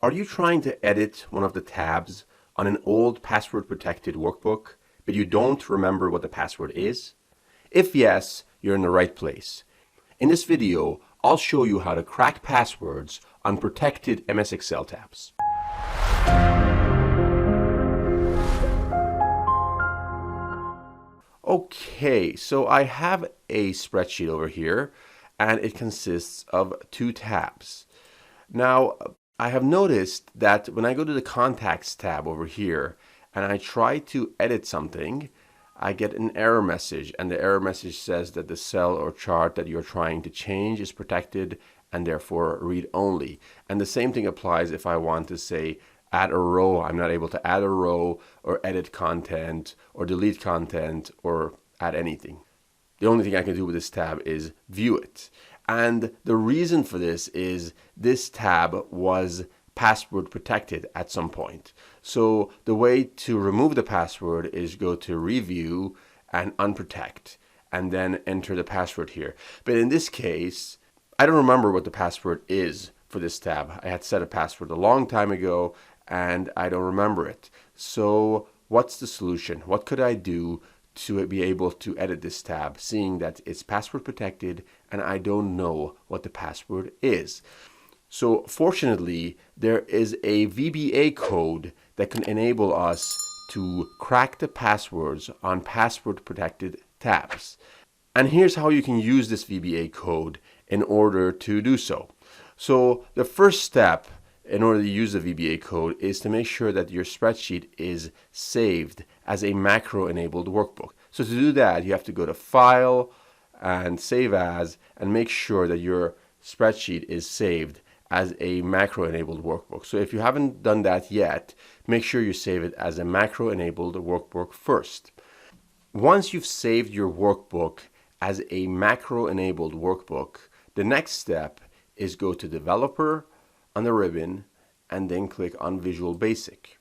Are you trying to edit one of the tabs on an old password-protected workbook, but you don't remember what the password is? If yes, you're in the right place. In this video, I'll show you how to crack passwords on protected MS Excel tabs. Okay, so I have a spreadsheet over here, and it consists of two tabs. Now, I have noticed that when I go to the Contacts tab over here, and I try to edit something, I get an error message, and the error message says that the cell or chart that you're trying to change is protected and therefore read only. And the same thing applies if I want to say add a row. I'm not able to add a row or edit content or delete content or add anything. The only thing I can do with this tab is view it. And the reason for this is this tab was password protected at some point. So the way to remove the password is go to Review and Unprotect and then enter the password here. But in this case, I don't remember what the password is for this tab. I had set a password a long time ago and I don't remember it. So what's the solution? What could I do to be able to edit this tab, seeing that it's password protected and I don't know what the password is? So fortunately, there is a VBA code that can enable us to crack the passwords on password protected tabs. And here's how you can use this VBA code in order to do so. So the first step in order to use the VBA code is to make sure that your spreadsheet is saved as a macro-enabled workbook. So to do that, you have to go to File and Save As and make sure that your spreadsheet is saved as a macro-enabled workbook. So if you haven't done that yet, make sure you save it as a macro-enabled workbook first. Once you've saved your workbook as a macro-enabled workbook, the next step is go to Developer on the ribbon and then click on Visual Basic.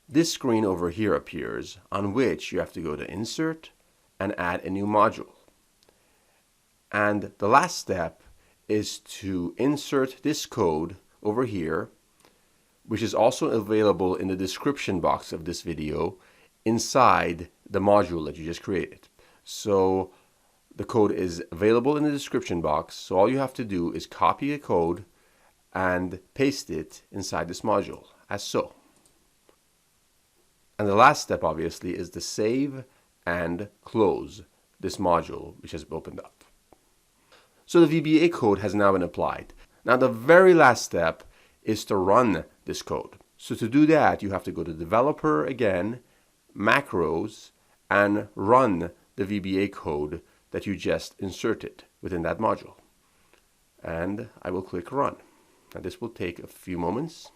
This screen over here appears, on which you have to go to Insert and add a new module. And the last step is to insert this code over here, which is also available in the description box of this video inside the module that you just created. So the code is available in the description box, so all you have to do is copy the code and paste it inside this module, as so. And the last step, obviously, is to save and close this module, which has opened up. So the VBA code has now been applied. Now the very last step is to run this code. So to do that, you have to go to Developer again, Macros, and run the VBA code that you just inserted within that module. And I will click Run. Now this will take a few moments.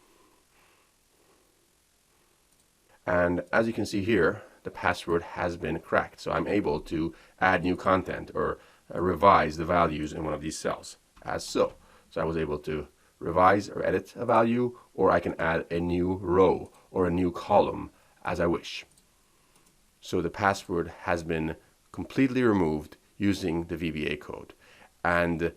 And as you can see here, the password has been cracked. So I'm able to add new content or revise the values in one of these cells, as so. So I was able to revise or edit a value, or I can add a new row or a new column as I wish. So the password has been completely removed using the VBA code. And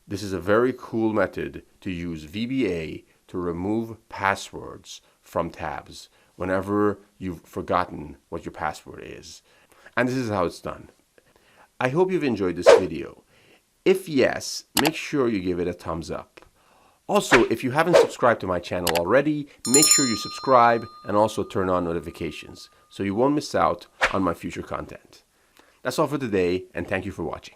this is a very cool method to use VBA to remove passwords from tabs whenever you've forgotten what your password is. And this is how it's done. I hope you've enjoyed this video. If yes, make sure you give it a thumbs up. Also, if you haven't subscribed to my channel already, make sure you subscribe and also turn on notifications so you won't miss out on my future content. That's all for today, and thank you for watching.